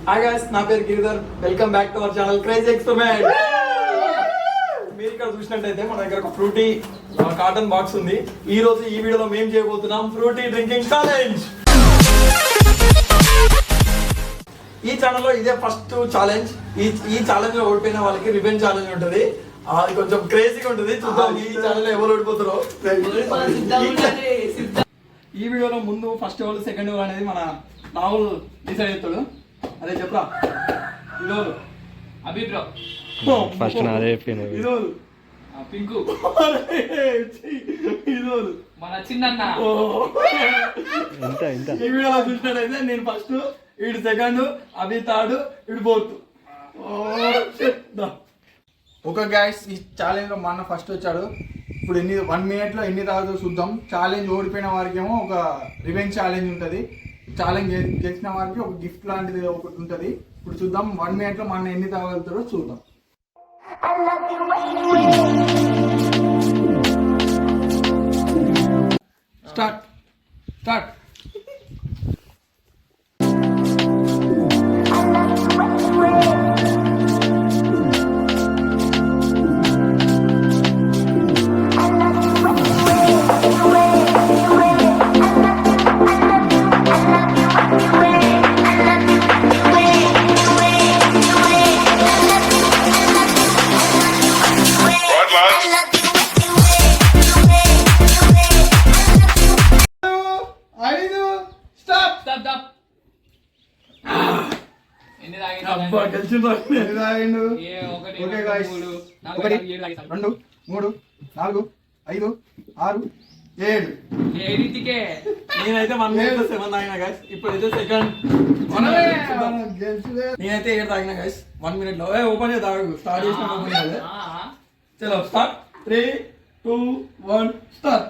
Hi guys, నా పేరు Giridhar. Welcome back to our channel crazy experiment. మీరు ఇక్కడ చూసినట్టయితే మన దగ్గర ఒక ఫ్రూటీ కాటన్ బాక్స్ ఉంది. ఈ రోజు ఈ వీడియోలో మేము చేయబోతున్నాం ఫ్రూటీ డ్రింకింగ్ ఛాలెంజ్. ఈ ఛానల్లో ఇదే ఫస్ట్ ఛాలెంజ్. ఈ ఛాలెంజ్ లో ఓడిపోయిన వాళ్ళకి రివెంజ్ ఛాలెంజ్ ఉంటుంది. అది కొంచెం క్రేజీగా ఉంటుంది. చూద్దాం ఈ ఛానల్ ఎవరు ఓడిపోతారో. ఈ వీడియోలో ముందు ఫస్ట్ ఎవరు సెకండ్ ఎవరు అనేది మన రాహుల్ డిసైడ్ అవుతాడు. అదే చెప్పరా. ఇదోలు అభిప్రాయం ఫస్ట్ నాదే ఇదోలు పింకు ఇదోలు మన చిన్న ఈ వీడియోలో చూసినట్టయితే నేను ఫస్ట్, వీడు సెకండ్, అభి థర్డ్, వీడు ఫోర్త్. ఓకే గైస్, ఈ ఛాలెంజ్ లో మన ఫస్ట్ వచ్చాడు. ఇప్పుడు 1 minute లో ఎన్ని తాగుతో చూద్దాం. ఛాలెంజ్ ఓడిపోయిన వారికి ఏమో ఒక రివెంజ్ ఛాలెంజ్ ఉంటుంది. ఛాలెంజ్ చేసిన వారికి ఒక గిఫ్ట్ లాంటిది ఒకటి ఉంటుంది. ఇప్పుడు చూద్దాం 1 minute లో మన ఎన్ని తాగలుగుతారో చూద్దాం. Start start. ఒకటి 2 3 4 5 6 7. నేనైతే 1 minute లో 7 తాగినా గైస్. ఇప్పుడైతే సెకండ్ నేనైతే 7 తాగినా గైస్ 1 minute లో. ఓపెన్ చేద్దాం. స్టార్ట్ చేసిన ఓపెన్ చేయాలి. చలో స్టార్ట్. 3 2 1 స్టార్ట్.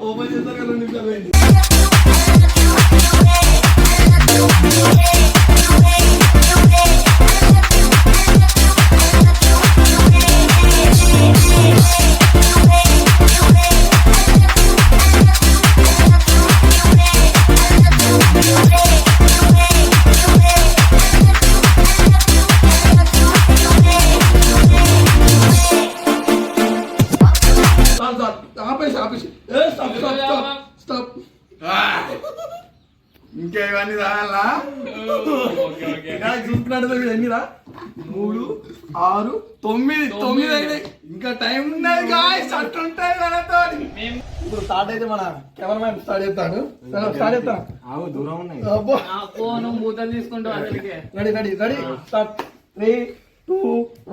ఓపెన్ చేద్దాం కదా 2 నిమిషాలు అయింది. ఇంకేమన్నీ రాయాలా? చూసుకున్నట్టు ఎన్నిరా? 3 6 9 అయినాయి. ఇంకా టైం ఉన్నది గాయ్స్. అట్లుంటాయి మనతో. ఇప్పుడు స్టార్ట్ అయితే మన కెమెరామ్యాన్ స్టార్ట్ చేస్తాడు. స్టార్ట్ చేస్తాను. దూరం ఉన్నాయి. Ready ready ready start. 3 2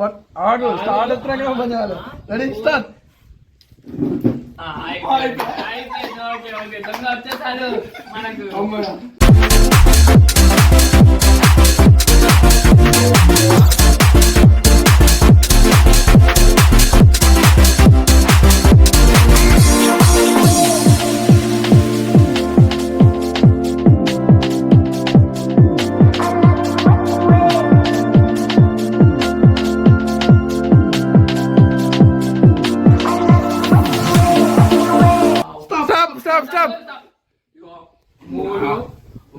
1 ఆడు. స్టార్ట్ ఎత్తుగా పని చేయాలి. Ready start. మనకు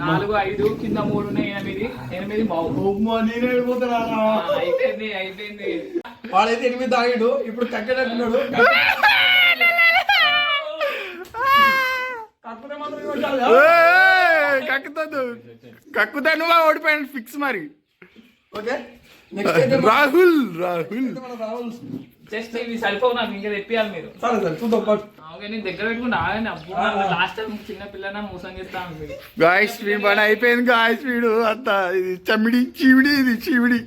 నాలుగు 5 కింద 3 ఉన్నాయి. 8 అయిపోయింది. వాడైతే 8 తాగాడు. ఇప్పుడు కక్కేటట్టున్నాడు. కక్కుతాను ఓడిపోయాను ఫిక్స్ మరి. ఓకే నెక్స్ట్ రాహుల్ జస్ట్ ఇవి సరిపోవు. నాకు ఇంకా తెప్పియాలి మీరు. సరే సరే చూద్దాం. నేను దగ్గర పెట్టుకుని ఆగండి. అబ్బో లాస్ట్ టైం చిన్న పిల్లన మోసం చేస్తాను. గాయస్ స్పీడ్ పని అయిపోయింది. గాయస్ స్పీడ్ అంతా ఇది చమిడి చీవిడి ఇది చీవిడి.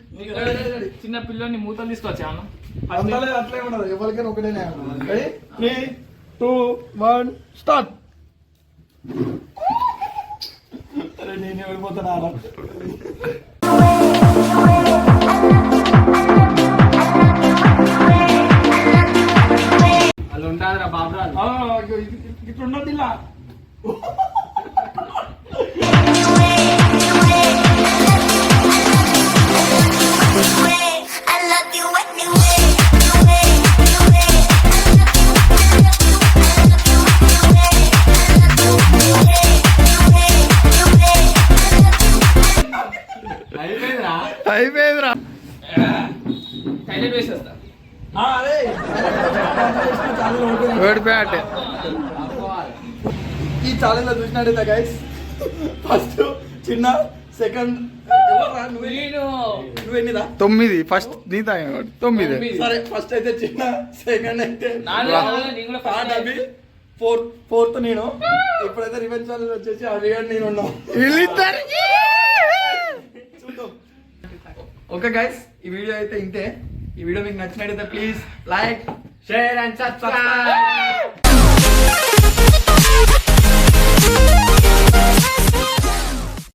చిన్న పిల్లని మూతలు తీసుకొచ్చాను. అట్లే ఉండదు. ఎవరికైనా ఒకటేనే. 3 2 1 స్టార్ట్. అరే నేను వెళ్ళిపోతున్నా. అలా ఉంటాదిరా బాబురాలు. ఇట్లున్నది ఇలా. అయిపోయిందిరా. టైలెట్ వేసేస్తా. అదే ఓడిపోయాటే. ఈ ఛాలెంజ్ లో చూసినట్టయితే గైస్ ఫస్ట్ చిన్న సెకండ్ నువ్వు ఎన్నిదా 9 ఫస్ట్ నీ తాగిన 9. సరే ఫస్ట్ అయితే చిన్న సెకండ్ అయితే నేను కూడా థర్డ్ అభి ఫోర్త్ నేను. ఇప్పుడైతే రివెంజ్ ఛాలెంజ్ వచ్చేసి అభి గారు నేను ఉన్నాం. వీళ్ళిద్దరికి చూద్దాం. ఓకే గైస్ ఈ వీడియో అయితే ఇంతే. ఈ వీడియో మీకు నచ్చినట్టయితే please like share and subscribe.